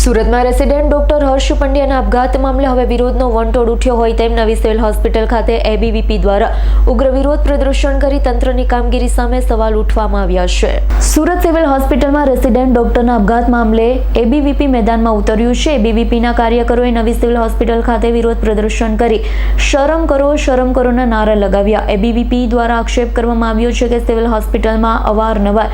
સુરતમાં resident doctor હર્ષ પંડ્યાના આપઘાત મામલે હવે વિરોધનો વંટોળ ઉઠ્યો હોય તેમ નવી સિવિલ હોસ્પિટલ ખાતે એબીવીપી દ્વારા ઉગ્ર વિરોધ પ્રદર્શન કરી તંત્રની કામગીરી સામે સવાલ ઉઠવામાં આવ્યા છે। સુરત સિવિલ હોસ્પિટલમાં રેસિડેન્ટ ડોક્ટરના આપઘાત મામલે એબીવીપી મેદાનમાં ઉતર્યું છે। એબીવીપીના કાર્યકરોએ નવી સિવિલ હોસ્પિટલ ખાતે વિરોધ પ્રદર્શન કરી શરમ કરોના નારા લગાવ્યા। એબીવીપી દ્વારા આક્ષેપ કરવામાં આવ્યો છે કે સિવિલ હોસ્પિટલમાં અવારનવાર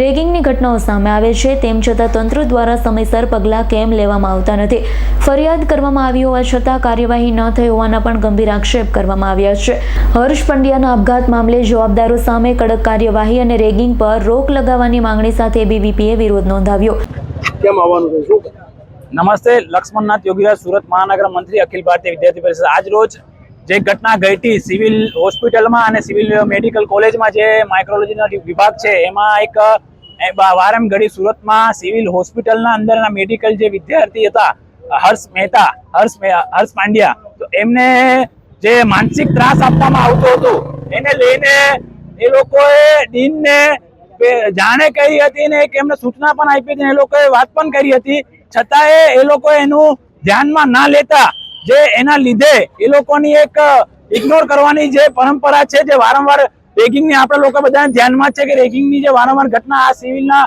રેગિંગની ઘટનાઓ સામે આવે છે, તેમ છતાં તંત્ર દ્વારા સમયસર પગલાં કેમ લેવામાં આવતા નથી। ફરિયાદ કરવામાં આવી હોવા છતાં કાર્યવાહી ન થઈ હોવાના પણ ગંભીર આક્ષેપ કરવામાં આવ્યા છે। હર્ષ પંડ્યાના આપઘાત મામલે જવાબદારો સામે કડક કાર્યવાહી અને રેગિંગ પર રોક લગાવવાની માંગણી સાથે એબીવીપીએ વિરોધ નોંધાવ્યો। નમસ્તે, લક્ષ્મણનાથ યોગીરાજ, સુરત મહાનગર મંત્રી, અખિલ ભારતીય વિદ્યાર્થી પરિષદ। આજ રોજ જે ઘટના ઘટી સિવિલ હોસ્પિટલમાં અને સિવિલ મેડિકલ કોલેજમાં જે માઇક્રોલોજીનો વિભાગ છે એમાં એક વારમ ઘડી સુરતમાં સિવિલ હોસ્પિટલના અંદરના મેડિકલ જે વિદ્યાર્થી હતા હર્ષ પાંડ્યા, તો એમને જે માનસિક ત્રાસ આપવામાં આવતો હતો એને લઈને એ લોકોએ ડીનને જાણે કરી હતી ને એમને સૂચના પણ આપી હતી, એ લોકોએ વાત પણ કરી હતી, છતાંય એ લોકોએ એનું ધ્યાનમાં ના લેતા જે એના લીધે એ લોકોની એક ઇગ્નોર કરવાની જે પરંપરા છે, જે વારંવાર રેગિંગની આપણે લોકો બધાને ધ્યાનમાં છે કે રેગિંગની જે વારંવાર ઘટના આ સિવિલના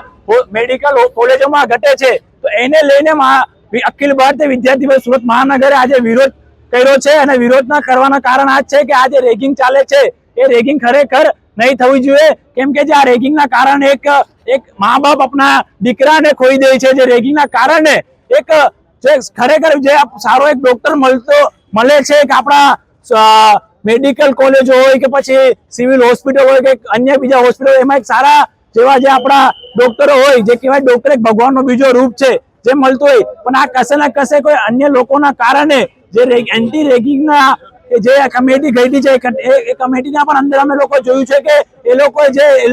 મેડિકલ કોલેજોમાં ઘટે છે, તો એને લઈને અખિલ ભારતીય વિદ્યાર્થી પરિષદ સુરત મહાનગરે આજે વિરોધ કર્યો છે। અને વિરોધના કરવાના કારણ આ છે કે આ જે રેગિંગ ચાલે છે એ રેગિંગ ખરેખર નહીં થવી જોઈએ, કેમ કે જે આ રેગિંગના કારણે એક મા બાપ આપણા દીકરાને ખોઈ દે છે। જે રેગિંગના કારણે એક જે ખરેખર જે સારો એક ડોક્ટર મળે છે કે આપણા મેડિકલ કોલેજ હોય કે પછી સિવિલ હોસ્પિટલ હોય કે અન્ય બીજા હોસ્પિટલ, એમાં એક સારા જેવા જે આપણા ડોક્ટરો હોય, જે કહેવાય ડોક્ટર એક ભગવાનનો બીજો રૂપ છે જે મળતો હોય, પણ આ કશે ના કશે કોઈ અન્ય લોકોના કારણે જે એન્ટી રેગિંગના જે કમિટી ઘટી છે એ કમિટીના પણ અંદર અમે લોકો જોયું છે કે એ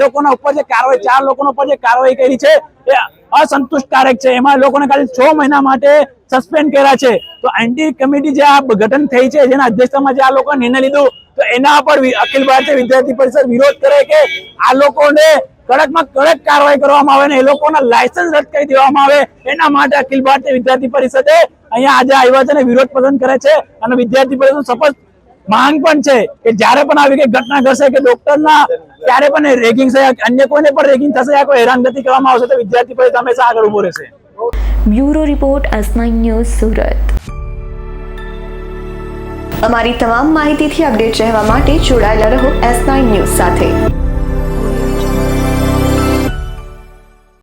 લોકોના ઉપર જે કાર્યવાહી 4 લોકોના ઉપર જે કાર્યવાહી કરી છે એ અસંતુષ્ટકારક છે। એમાં લોકોને ખાલી 6 મહિના માટે સસ્પેન્ડ કર્યા છે। તો એન્ટી કમિટી જે આ ગઠન થઈ છે, જેના અધ્યક્ષતામાં જે આ લોકો નિર્ણય લીધો, તો એના પર અખિલ ભારતીય વિદ્યાર્થી પરિષદ વિરોધ કરે કે આ લોકોને કડકમાં કડક કાર્યવાહી કરવામાં આવે ને એ લોકોના લાયસન્સ રદ કરી દેવામાં આવે। એના માટે અખિલ ભારતીય વિદ્યાર્થી પરિષદે અહીંયા આજે આવ્યા છે અને વિરોધ પ્રદર્શન કરે છે। અને વિદ્યાર્થી પરિષદ શપથ માંગ પણ છે કે જ્યારે પણ આવી કઈ ઘટના ઘટશે કે ડોક્ટરના ક્યારે પણ રેગિંગ થશે, અન્ય કોઈને પણ રેગિંગ થશે યા કોઈ હેરાનગતિ કરવામાં આવશે, તો વિદ્યાર્થી પરિષદ હંમેશા આગળ ઉભો રહેશે। Bureau report S9 news Surat. અમારી તમામ માહિતીથી અપડેટ રહેવા માટે જોડાયેલા રહો S9 ન્યૂઝ સાથે।